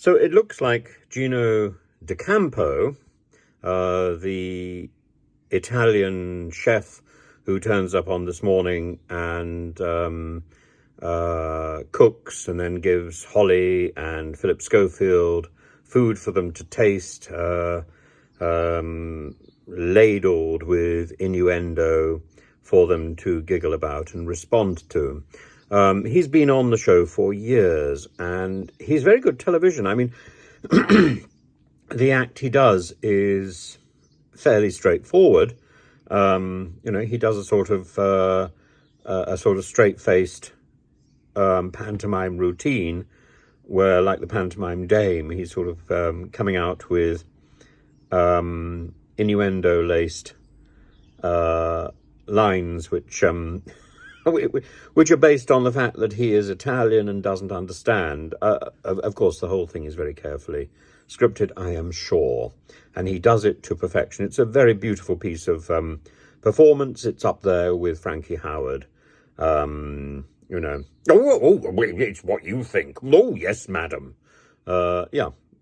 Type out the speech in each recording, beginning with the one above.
So it looks like Gino Campo, the Italian chef who turns up on This Morning and cooks and then gives Holly and Phillip Schofield food for them to taste, ladled with innuendo for them to giggle about and respond to. He's been on the show for years, and he's very good television. I mean, the act he does is fairly straightforward. He does a sort of straight-faced pantomime routine, where, like the pantomime dame, he's sort of coming out with innuendo-laced lines, which are based on the fact that he is Italian and doesn't understand. Of course, the whole thing is very carefully scripted, I am sure, and he does it to perfection. It's a very beautiful piece of performance. It's up there with Frankie Howard. It's what you think. Oh, yes, madam. But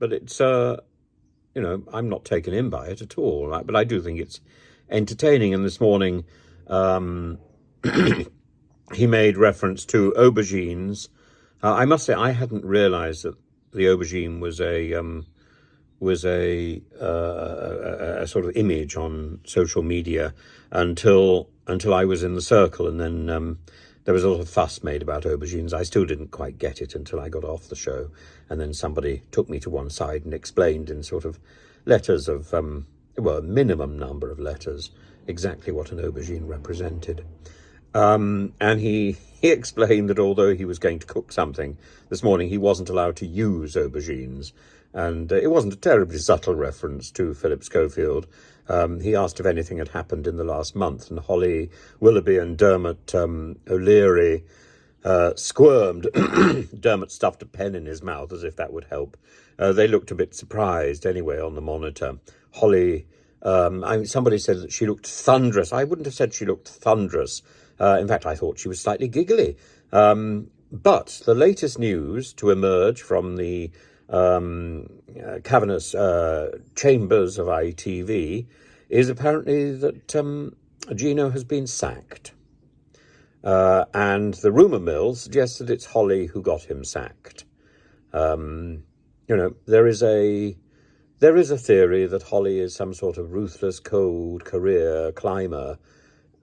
it's, I'm not taken in by it at all, right? But I do think it's entertaining. And this morning, he made reference to aubergines. I must say, I hadn't realised that the aubergine was a sort of image on social media until I was in the circle, and then there was a lot of fuss made about aubergines. I still didn't quite get it until I got off the show, and then somebody took me to one side and explained in sort of letters of a minimum number of letters exactly what an aubergine represented. And he explained that although he was going to cook something this morning, he wasn't allowed to use aubergines. And it wasn't a terribly subtle reference to Phillip Schofield. He asked if anything had happened in the last month, and Holly Willoughby and Dermot O'Leary squirmed. Dermot stuffed a pen in his mouth as if that would help. They looked a bit surprised anyway on the monitor. Holly, somebody said that she looked thunderous. I wouldn't have said she looked thunderous. In fact, I thought she was slightly giggly. But the latest news to emerge from the cavernous chambers of ITV is apparently that Gino has been sacked. And the rumour mill suggests that it's Holly who got him sacked. There is a theory that Holly is some sort of ruthless, cold career climber,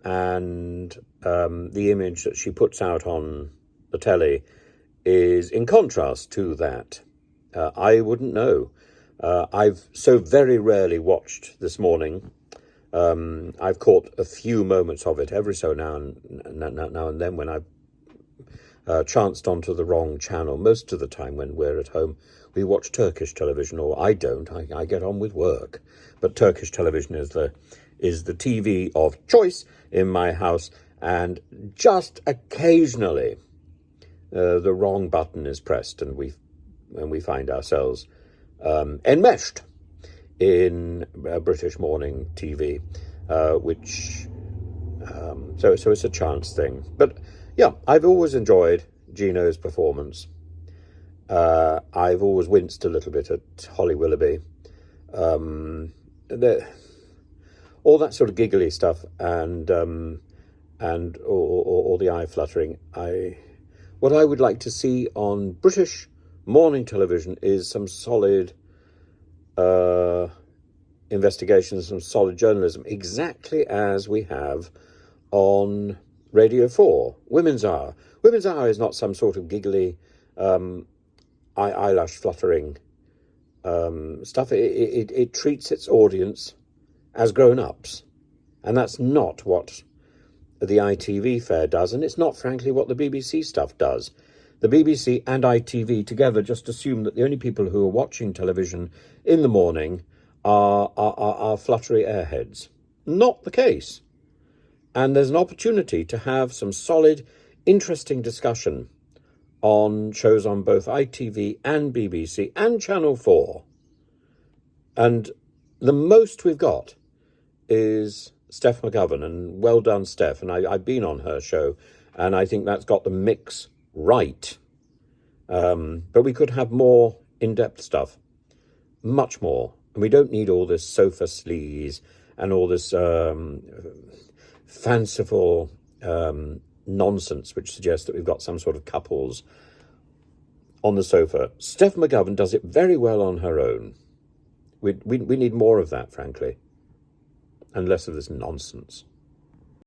and the image that she puts out on the telly is in contrast to that. I wouldn't know. I've so very rarely watched This Morning. I've caught a few moments of it every so now and then when I've chanced onto the wrong channel. Most of the time when we're at home, we watch Turkish television, or I don't. I get on with work. But Turkish television is the TV of choice in my house, and just occasionally the wrong button is pressed, and we find ourselves enmeshed in British morning TV, so it's a chance thing. But yeah, I've always enjoyed Gino's performance. I've always winced a little bit at Holly Willoughby. All that sort of giggly stuff and all the eye fluttering. What I would like to see on British morning television is some solid investigations, some solid journalism, exactly as we have on Radio 4, Women's Hour. Women's Hour is not some sort of giggly, eyelash fluttering stuff. It treats its audience as grown-ups, and that's not what the ITV fare does, and it's not, frankly, what the BBC stuff does. The BBC and ITV together just assume that the only people who are watching television in the morning are fluttery airheads. Not the case. And there's an opportunity to have some solid, interesting discussion on shows on both ITV and BBC and Channel 4. And the most we've got is Steph McGovern, and well done, Steph. And I've been on her show, and I think that's got the mix right. But we could have more in-depth stuff, much more. And we don't need all this sofa sleaze and all this fanciful nonsense which suggests that we've got some sort of couples on the sofa. Steph McGovern does it very well on her own. We need more of that, frankly, and less of this nonsense.